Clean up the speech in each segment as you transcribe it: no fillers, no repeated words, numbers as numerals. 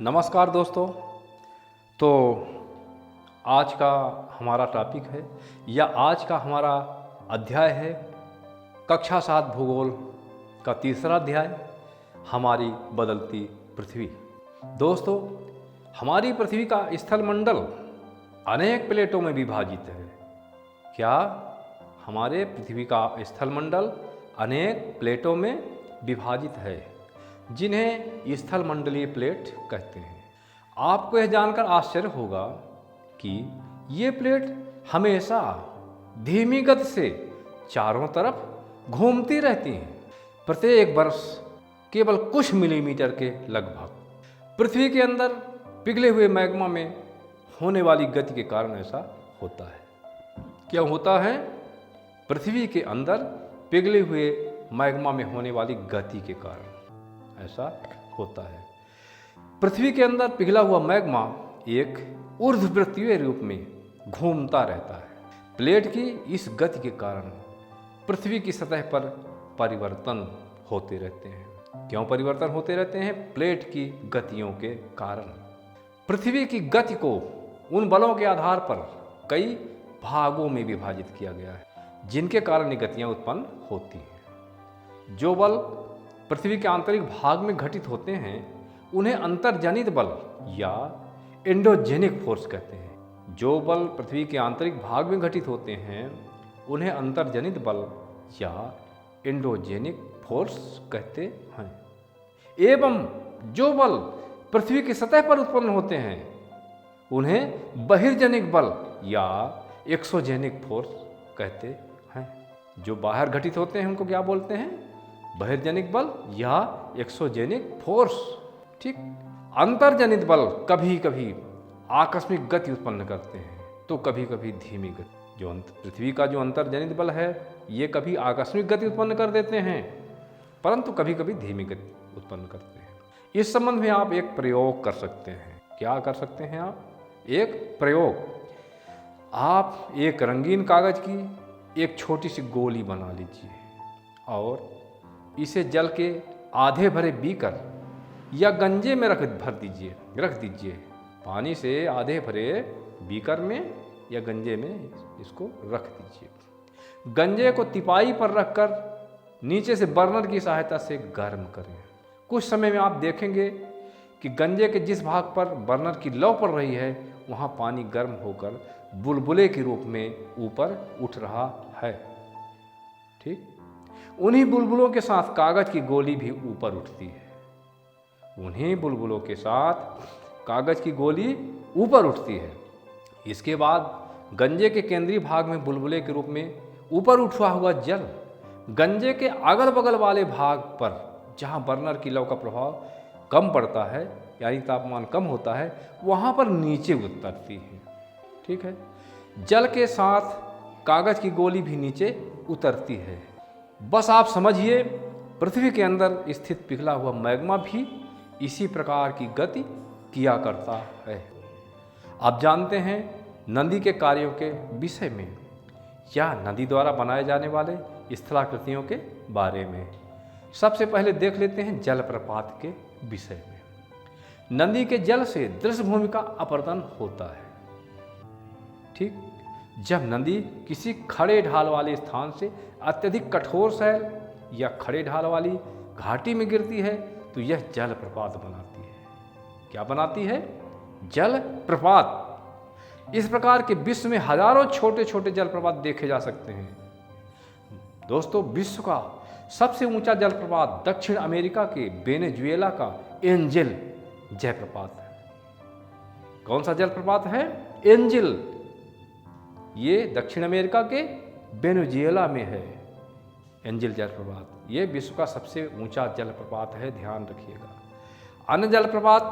नमस्कार दोस्तों। तो आज का हमारा टॉपिक है या आज का हमारा अध्याय है कक्षा 7 भूगोल का तीसरा अध्याय, हमारी बदलती पृथ्वी। दोस्तों, हमारी पृथ्वी का स्थलमंडल अनेक प्लेटों में विभाजित है। क्या हमारे पृथ्वी का स्थलमंडल अनेक प्लेटों में विभाजित है, जिन्हें स्थलमंडलीय प्लेट कहते हैं। आपको यह जानकर आश्चर्य होगा कि ये प्लेट हमेशा धीमी गति से चारों तरफ घूमती रहती हैं, प्रत्येक वर्ष केवल कुछ मिलीमीटर के लगभग। पृथ्वी के अंदर पिघले हुए मैग्मा में होने वाली गति के कारण ऐसा होता है। क्या होता है? पृथ्वी के अंदर पिघले हुए मैग्मा में होने वाली गति के कारण ऐसा होता है। पृथ्वी के अंदर पिघला हुआ मैग्मा एक ऊर्ध्ववृत्तीय रूप में घूमता रहता है। प्लेट की इस गति के कारण पृथ्वी की सतह पर परिवर्तन होते रहते हैं। क्यों परिवर्तन होते रहते हैं? प्लेट की गतियों के कारण। पृथ्वी की गति को उन बलों के आधार पर कई भागों में विभाजित किया गया है, जिनके कारण ये गतियाँ उत्पन्न होती हैं। जो बल पृथ्वी के आंतरिक भाग में घटित होते हैं उन्हें अंतर्जनित बल या एंडोजेनिक फोर्स कहते हैं। जो बल पृथ्वी के आंतरिक भाग में घटित होते हैं उन्हें अंतर्जनित बल या एंडोजेनिक फोर्स कहते हैं। एवं जो बल पृथ्वी की सतह पर उत्पन्न होते हैं उन्हें बहिर्जनिक बल या एक्सोजेनिक फोर्स कहते हैं। जो बाहर घटित होते हैं उनको क्या बोलते हैं? बहिर्जनिक बल या एक्सोजेनिक फोर्स। ठीक। अंतर्जनित बल कभी कभी आकस्मिक गति उत्पन्न करते हैं तो कभी कभी धीमी गति। जो पृथ्वी का जो अंतर्जनित बल है ये कभी आकस्मिक गति उत्पन्न कर देते हैं, परंतु कभी कभी धीमी गति उत्पन्न करते हैं। इस संबंध में आप एक प्रयोग कर सकते हैं। क्या कर सकते हैं आप? एक प्रयोग। आप एक रंगीन कागज की एक छोटी सी गोली बना लीजिए और इसे जल के आधे भरे बीकर या गंजे में रख दीजिए। पानी से आधे भरे बीकर में या गंजे में इसको रख दीजिए। गंजे को तिपाई पर रखकर नीचे से बर्नर की सहायता से गर्म करें। कुछ समय में आप देखेंगे कि गंजे के जिस भाग पर बर्नर की लौ पड़ रही है वहाँ पानी गर्म होकर बुलबुले के रूप में ऊपर उठ रहा है। ठीक। उन्हीं बुलबुलों के साथ कागज की गोली भी ऊपर उठती है। उन्हीं बुलबुलों के साथ कागज की गोली ऊपर उठती है। इसके बाद गंजे के केंद्रीय भाग में बुलबुले के रूप में ऊपर उठा हुआ जल गंजे के अगल बगल वाले भाग पर, जहां बर्नर की लौ का प्रभाव कम पड़ता है यानी तापमान कम होता है, वहां पर नीचे उतरती है। ठीक है। जल के साथ कागज की गोली भी नीचे उतरती है। बस आप समझिए, पृथ्वी के अंदर स्थित पिघला हुआ मैग्मा भी इसी प्रकार की गति किया करता है। आप जानते हैं नदी के कार्यों के विषय में या नदी द्वारा बनाए जाने वाले स्थलाकृतियों के बारे में। सबसे पहले देख लेते हैं जलप्रपात के विषय में। नदी के जल से दृश्य भूमि का अपरदन होता है। ठीक। जब नदी किसी खड़े ढाल वाले स्थान से अत्यधिक कठोर शैल या खड़े ढाल वाली घाटी में गिरती है तो यह जलप्रपात बनाती है। क्या बनाती है? जलप्रपात। इस प्रकार के विश्व में हजारों छोटे छोटे जलप्रपात देखे जा सकते हैं। दोस्तों, विश्व का सबसे ऊंचा जलप्रपात दक्षिण अमेरिका के वेनेजुएला का एंजिल जलप्रपात है। कौन सा जलप्रपात है? एंजिल। ये दक्षिण अमेरिका के वेनेजुएला में है। एंजिल जलप्रपात ये विश्व का सबसे ऊंचा जलप्रपात है, ध्यान रखिएगा। अन्य जलप्रपात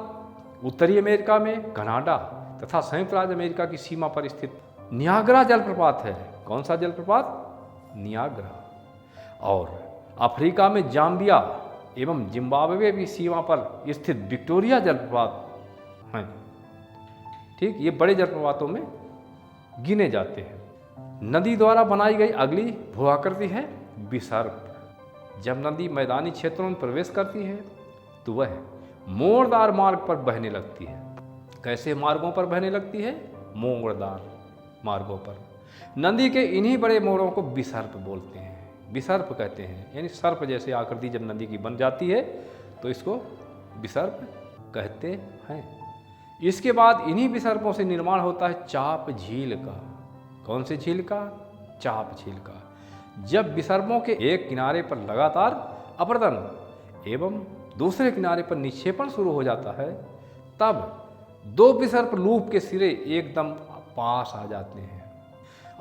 उत्तरी अमेरिका में, कनाडा तथा संयुक्त राज्य अमेरिका की सीमा पर स्थित नियाग्रा जलप्रपात है। कौन सा जलप्रपात? नियाग्रा। और अफ्रीका में जाम्बिया एवं जिम्बाब्वे की सीमा पर स्थित विक्टोरिया जलप्रपात हैं। ठीक। ये बड़े जलप्रपातों में गिने जाते हैं। नदी द्वारा बनाई गई अगली भूआकृति है विसर्प। जब नदी मैदानी क्षेत्रों में प्रवेश करती है तो वह मोड़दार मार्ग पर बहने लगती है। कैसे मार्गों पर बहने लगती है? मोड़दार मार्गों पर। नदी के इन्हीं बड़े मोड़ों को विसर्प बोलते हैं, विसर्प कहते हैं, यानी सर्प जैसे आकृति जब नदी की बन जाती है तो इसको विसर्प कहते हैं। इसके बाद इन्हीं विसर्पों से निर्माण होता है चाप झील का। कौन से झील का? चाप झील का। जब विसर्पों के एक किनारे पर लगातार अपरदन एवं दूसरे किनारे पर निक्षेपण शुरू हो जाता है, तब दो विसर्प लूप के सिरे एकदम पास आ जाते हैं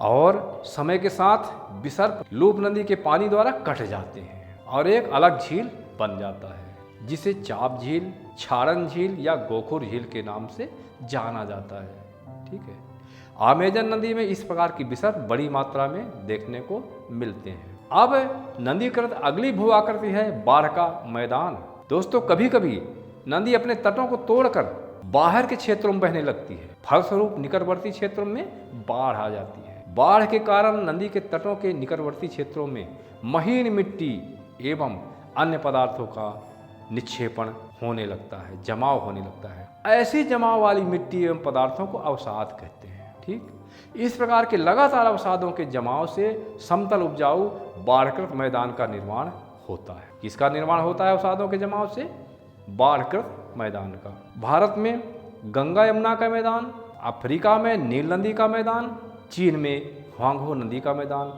और समय के साथ विसर्प लूप नदी के पानी द्वारा कट जाते हैं और एक अलग झील बन जाता है, जिसे चाप झील, छाड़न झील या गोखुर झील के नाम से जाना जाता है। ठीक है। अमेजन नदी में इस प्रकार की विसर्प बड़ी मात्रा में देखने को मिलते हैं। अब नदीकृत अगली भू आकृति है बाढ़ का मैदान। दोस्तों, कभी कभी नदी अपने तटों को तोड़कर बाहर के क्षेत्रों में बहने लगती है, फलस्वरूप निकटवर्ती क्षेत्रों में बाढ़ आ जाती है। बाढ़ के कारण नदी के तटों के निकटवर्ती क्षेत्रों में महीन मिट्टी एवं अन्य पदार्थों का निक्षेपण होने लगता है, जमाव होने लगता है। ऐसी जमाव वाली मिट्टी एवं पदार्थों को अवसाद कहते हैं। ठीक, इस प्रकार के लगातार अवसादों के जमाव से समतल उपजाऊ बाढ़कृत मैदान का निर्माण होता है। किसका निर्माण होता है अवसादों के जमाव से? बाढ़कृत मैदान का। भारत में गंगा यमुना का मैदान, अफ्रीका में नील नदी का मैदान, चीन में ह्वांगहो नदी का मैदान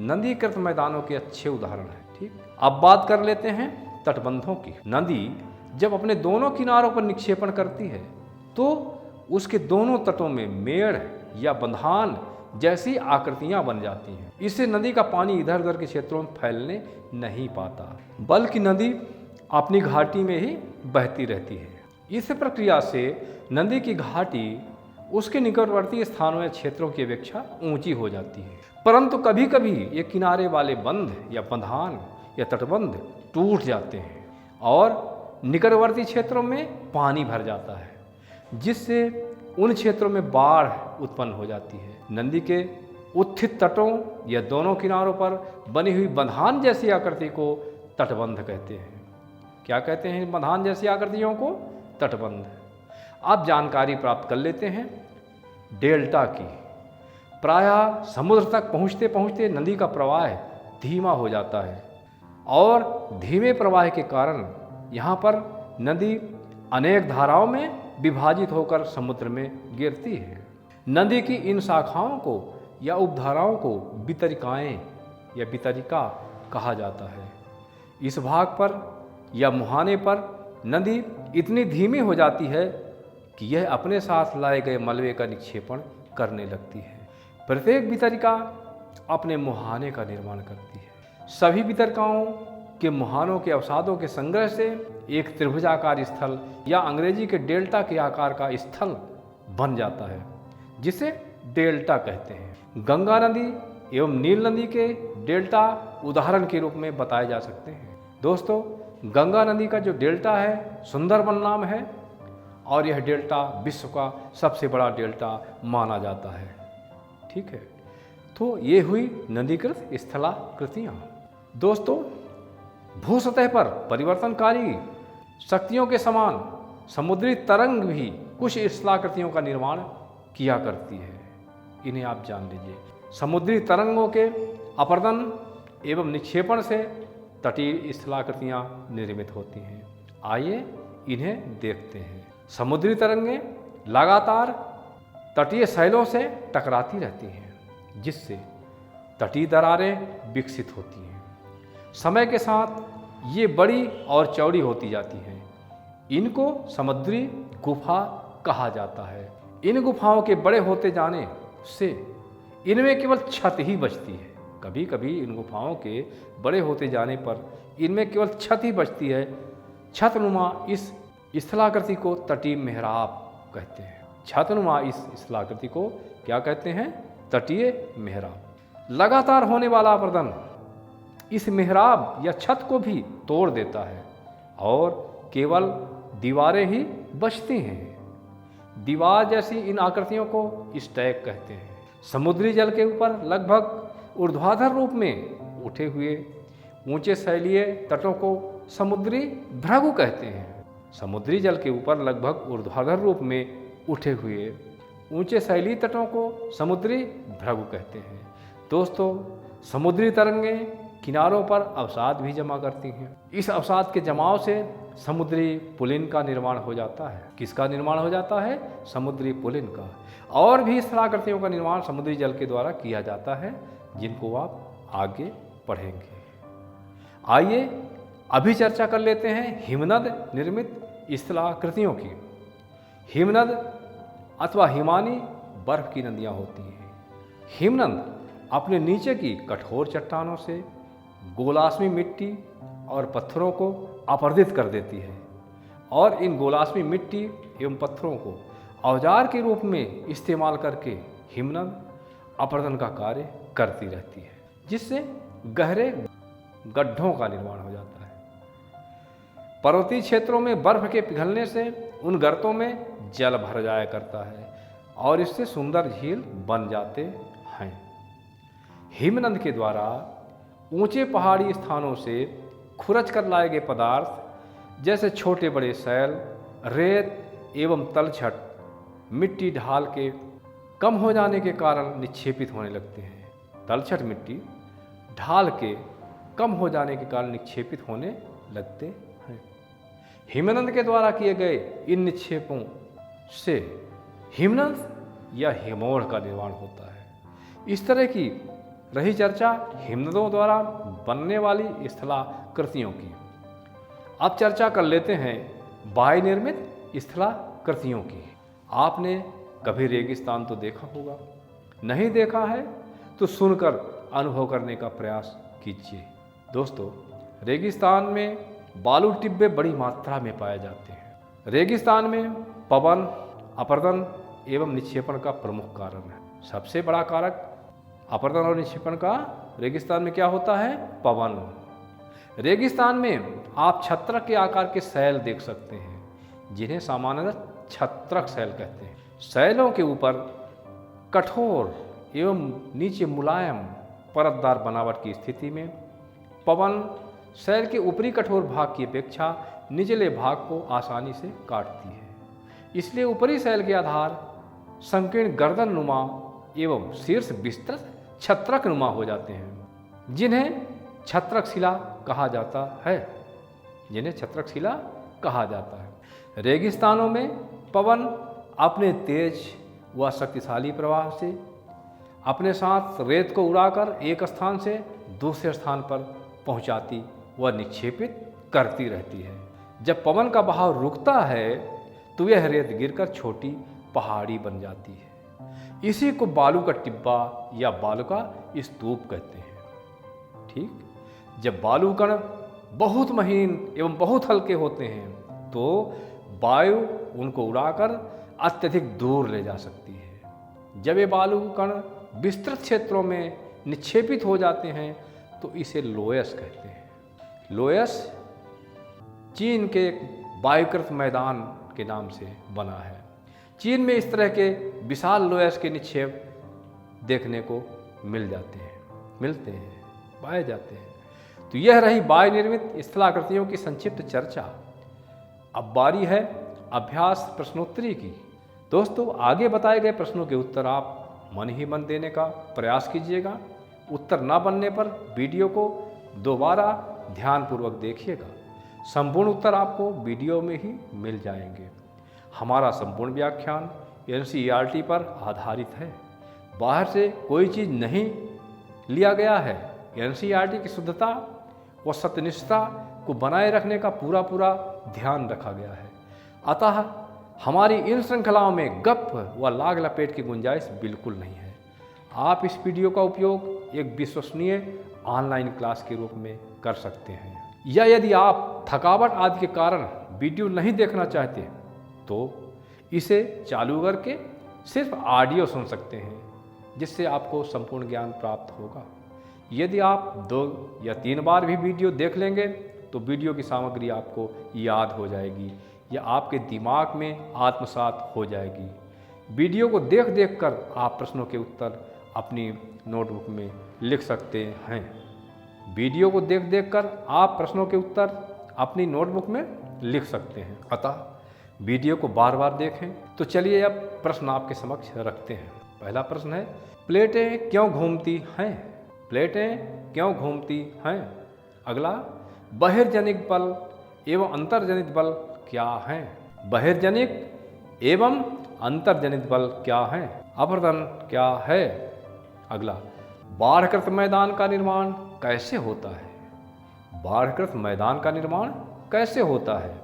नदीकृत मैदानों के अच्छे उदाहरण हैं। ठीक, अब बात कर लेते हैं तटबंधों की। नदी जब अपने दोनों किनारों पर निक्षेपण करती है तो उसके दोनों तटों में मेड़ या बंधान जैसी आकृतियां बन जाती हैं। इससे नदी का पानी इधर उधर के क्षेत्रों में फैलने नहीं पाता, बल्कि नदी अपनी घाटी में ही बहती रहती है। इस प्रक्रिया से नदी की घाटी उसके निकटवर्ती स्थानों या क्षेत्रों की अपेक्षा ऊंची हो जाती है। परंतु कभी कभी ये किनारे वाले बंध या बंधान या तटबंध टूट जाते हैं और निकटवर्ती क्षेत्रों में पानी भर जाता है, जिससे उन क्षेत्रों में बाढ़ उत्पन्न हो जाती है। नदी के उत्थित तटों या दोनों किनारों पर बनी हुई बंधान जैसी आकृति को तटबंध कहते हैं। क्या कहते हैं बंधान जैसी आकृतियों को? तटबंध। अब जानकारी प्राप्त कर लेते हैं डेल्टा की। प्रायः समुद्र तक पहुँचते पहुँचते नदी का प्रवाह धीमा हो जाता है और धीमे प्रवाह के कारण यहाँ पर नदी अनेक धाराओं में विभाजित होकर समुद्र में गिरती है। नदी की इन शाखाओं को या उपधाराओं को वितरिकाएं या वितरिका कहा जाता है। इस भाग पर या मुहाने पर नदी इतनी धीमी हो जाती है कि यह अपने साथ लाए गए मलबे का निक्षेपण करने लगती है। प्रत्येक वितरिका अपने मुहाने का निर्माण करती है। सभी वितरिकाओं के मुहानों के अवसादों के संग्रह से एक त्रिभुजाकार स्थल या अंग्रेजी के डेल्टा के आकार का स्थल बन जाता है, जिसे डेल्टा कहते हैं। गंगा नदी एवं नील नदी के डेल्टा उदाहरण के रूप में बताए जा सकते हैं। दोस्तों, गंगा नदी का जो डेल्टा है सुंदरबन नाम है और यह डेल्टा विश्व का सबसे बड़ा डेल्टा माना जाता है। ठीक है, तो ये हुई नदीकृत स्थलाकृतियाँ। दोस्तों, भू सतह पर परिवर्तनकारी शक्तियों के समान समुद्री तरंग भी कुछ स्थलाकृतियों का निर्माण किया करती है। इन्हें आप जान लीजिए। समुद्री तरंगों के अपरदन एवं निक्षेपण से तटीय स्थलाकृतियाँ निर्मित होती हैं। आइए इन्हें देखते हैं। समुद्री तरंगें लगातार तटीय शैलों से टकराती रहती हैं, जिससे तटीय दरारें विकसित होती हैं। समय के साथ ये बड़ी और चौड़ी होती जाती हैं। इनको समुद्री गुफा कहा जाता है। इन गुफाओं के बड़े होते जाने से इनमें केवल छत ही बचती है। कभी कभी इन गुफाओं के बड़े होते जाने पर इनमें केवल छत ही बचती है। छतनुमा इस स्थलाकृति को तटीय मेहराब कहते हैं। छतनुमा इस स्थलाकृति को क्या कहते हैं? तटीय मेहराब। लगातार होने वाला अपरदन इस मेहराब या छत को भी तोड़ देता है और केवल दीवारें ही बचती हैं। दीवार जैसी इन आकृतियों को स्टैक कहते हैं। समुद्री जल के ऊपर लगभग ऊर्ध्वाधर रूप में उठे हुए ऊंचे शैलीय तटों को समुद्री भृगु कहते हैं। समुद्री जल के ऊपर लगभग ऊर्ध्वाधर रूप में उठे हुए ऊंचे सैली तटों को समुद्री भृगु कहते हैं। दोस्तों, समुद्री तरंगें किनारों पर अवसाद भी जमा करती हैं। इस अवसाद के जमाव से समुद्री पुलिन का निर्माण हो जाता है। किसका निर्माण हो जाता है? समुद्री पुलिन का। और भी स्थलाकृतियों का निर्माण समुद्री जल के द्वारा किया जाता है, जिनको आप आगे पढ़ेंगे। आइए अभी चर्चा कर लेते हैं हिमनद निर्मित स्थलाकृतियों की। हिमनद अथवा हिमानी बर्फ की नदियाँ होती हैं। हिमनद अपने नीचे की कठोर चट्टानों से गोलाश्मी मिट्टी और पत्थरों को अपरदित कर देती है और इन गोलाश्मी मिट्टी एवं पत्थरों को औजार के रूप में इस्तेमाल करके हिमनद अपरदन का कार्य करती रहती है, जिससे गहरे गड्ढों का निर्माण हो जाता है। पर्वतीय क्षेत्रों में बर्फ के पिघलने से उन गर्तों में जल भर जाया करता है और इससे सुंदर झील बन जाते हैं। हिमनद के द्वारा ऊंचे पहाड़ी स्थानों से खुरच कर लाए गए पदार्थ जैसे छोटे बड़े सैल, रेत एवं तलछट मिट्टी ढाल के कम हो जाने के कारण निक्षेपित होने लगते हैं। तलछट मिट्टी ढाल के कम हो जाने के कारण निक्षेपित होने लगते हैं। हिमनद के द्वारा किए गए इन निक्षेपों से हिमनद या हिमोड़ का निर्माण होता है। इस तरह की रही चर्चा हिमनदों द्वारा बनने वाली स्थलाकृतियों की। अब चर्चा कर लेते हैं बाह्य निर्मित स्थलाकृतियों की। आपने कभी रेगिस्तान तो देखा होगा, नहीं देखा है तो सुनकर अनुभव करने का प्रयास कीजिए। दोस्तों, रेगिस्तान में बालू टिब्बे बड़ी मात्रा में पाए जाते हैं। रेगिस्तान में पवन, अपरदन एवं निक्षेपण का प्रमुख कारण है। सबसे बड़ा कारक अपरदन और निक्षेपण का रेगिस्तान में क्या होता है? पवन। रेगिस्तान में आप छत्रक के आकार के सैल देख सकते हैं, जिन्हें सामान्यतः छत्रक सैल कहते हैं। सैलों के ऊपर कठोर एवं नीचे मुलायम परतदार बनावट की स्थिति में पवन सैल के ऊपरी कठोर भाग की अपेक्षा निचले भाग को आसानी से काटती है। इसलिए ऊपरी सैल के आधार संकीर्ण गर्दन नुमा एवं शीर्ष विस्तृत छत्रक नुमा हो जाते हैं, जिन्हें छत्रक शिला कहा जाता है। रेगिस्तानों में पवन अपने तेज व शक्तिशाली प्रवाह से अपने साथ रेत को उड़ाकर एक स्थान से दूसरे स्थान पर पहुंचाती व निक्षेपित करती रहती है। जब पवन का बहाव रुकता है तो यह रेत गिरकर छोटी पहाड़ी बन जाती है। इसी को बालू का टिब्बा या बालू का स्तूप कहते हैं। ठीक, जब बालू कण बहुत महीन एवं बहुत हल्के होते हैं तो वायु उनको उड़ाकर अत्यधिक दूर ले जा सकती है। जब ये बालू कण विस्तृत क्षेत्रों में निक्षेपित हो जाते हैं तो इसे लोयस कहते हैं। लोयस चीन के वायुकृत मैदान के नाम से बना है। चीन में इस तरह के विशाल लोयस के निक्षेप देखने को पाए जाते हैं। तो यह रही बाह्य निर्मित स्थलाकृतियों की संक्षिप्त चर्चा। अब बारी है अभ्यास प्रश्नोत्तरी की। दोस्तों, आगे बताए गए प्रश्नों के उत्तर आप मन ही मन देने का प्रयास कीजिएगा। उत्तर न बनने पर वीडियो को दोबारा ध्यानपूर्वक देखिएगा। संपूर्ण उत्तर आपको वीडियो में ही मिल जाएंगे। हमारा संपूर्ण व्याख्यान NCERT पर आधारित है। बाहर से कोई चीज़ नहीं लिया गया है। NCERT की शुद्धता व सत्यनिष्ठता को बनाए रखने का पूरा ध्यान रखा गया है। अतः हमारी इन श्रृंखलाओं में गप व लाग लपेट की गुंजाइश बिल्कुल नहीं है। आप इस वीडियो का उपयोग एक विश्वसनीय ऑनलाइन क्लास के रूप में कर सकते हैं, या यदि आप थकावट आदि के कारण वीडियो नहीं देखना चाहते तो इसे चालू करके सिर्फ ऑडियो सुन सकते हैं, जिससे आपको संपूर्ण ज्ञान प्राप्त होगा। यदि आप 2 या 3 बार भी वीडियो देख लेंगे तो वीडियो की सामग्री आपको याद हो जाएगी या आपके दिमाग में आत्मसात हो जाएगी। वीडियो को देख कर आप प्रश्नों के उत्तर अपनी नोटबुक में लिख सकते हैं। वीडियो को देख कर आप प्रश्नों के उत्तर अपनी नोटबुक में लिख सकते हैं। अतः वीडियो को बार बार देखें। तो चलिए अब प्रश्न आपके समक्ष रखते हैं। पहला प्रश्न है, प्लेटें क्यों घूमती हैं? प्लेटें क्यों घूमती हैं? अगला, बहिर्जनिक बल एवं अंतर्जनित बल क्या हैं? बहिर्जनिक एवं अंतर्जनित बल क्या हैं? अपवर्तन क्या है? अगला, बाढ़कृत मैदान का निर्माण कैसे होता है? बाढ़कृत मैदान का निर्माण कैसे होता है?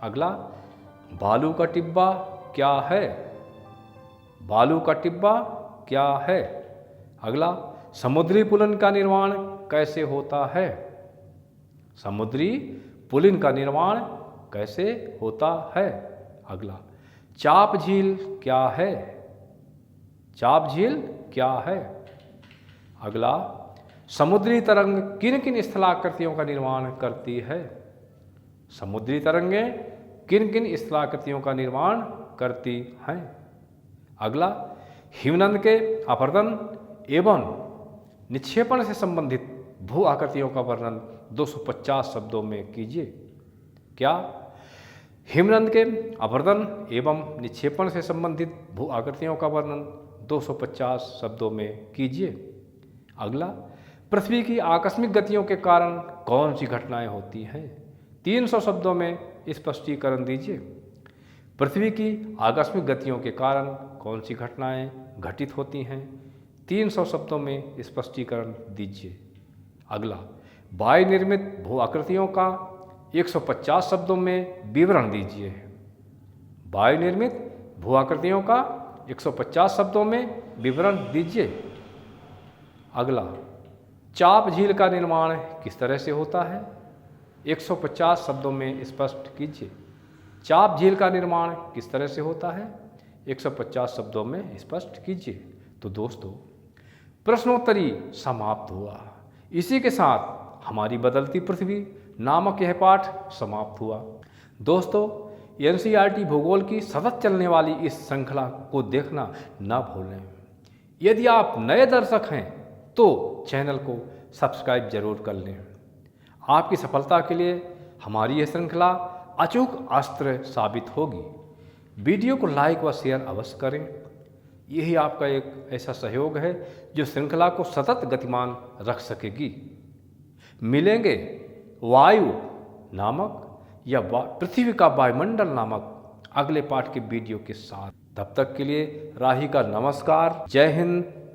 अगला, बालू का टिब्बा क्या है? बालू का टिब्बा क्या है? अगला, समुद्री पुलिन का निर्माण कैसे होता है? समुद्री पुलिन का निर्माण कैसे होता है? अगला, चाप झील क्या है? चाप झील क्या है? अगला, समुद्री तरंग किन किन स्थलाकृतियों का निर्माण करती है? समुद्री तरंगें किन किन स्थलाकृतियों का निर्माण करती हैं? अगला, हिमनद के अपरदन एवं निक्षेपण से संबंधित भू आकृतियों का वर्णन 250 शब्दों में कीजिए। क्या? हिमनद के अपरदन एवं निक्षेपण से संबंधित भू आकृतियों का वर्णन 250 शब्दों में कीजिए। अगला, पृथ्वी की आकस्मिक गतियों के कारण कौन सी घटनाएं होती हैं? 300 शब्दों में स्पष्टीकरण दीजिए। पृथ्वी की आकस्मिक गतियों के कारण कौन सी घटनाएं घटित होती हैं? 300 शब्दों में स्पष्टीकरण दीजिए। अगला, वायु निर्मित भू आकृतियों का 150 शब्दों में विवरण दीजिए। वायु निर्मित भू आकृतियों का 150 शब्दों में विवरण दीजिए। अगला, चाप झील का निर्माण किस तरह से होता है? 150 शब्दों में स्पष्ट कीजिए। चाप झील का निर्माण किस तरह से होता है? 150 शब्दों में स्पष्ट कीजिए। तो दोस्तों, प्रश्नोत्तरी समाप्त हुआ। इसी के साथ हमारी बदलती पृथ्वी नामक यह पाठ समाप्त हुआ। दोस्तों, एनसीईआरटी भूगोल की सतत चलने वाली इस श्रृंखला को देखना न भूलें। यदि आप नए दर्शक हैं तो चैनल को सब्सक्राइब जरूर कर लें। आपकी सफलता के लिए हमारी यह श्रृंखला अचूक अस्त्र साबित होगी। वीडियो को लाइक व शेयर अवश्य करें। यही आपका एक ऐसा सहयोग है जो श्रृंखला को सतत गतिमान रख सकेगी। मिलेंगे वायु नामक या पृथ्वी का वायुमंडल नामक अगले पाठ के वीडियो के साथ। तब तक के लिए राही का नमस्कार। जय हिंद,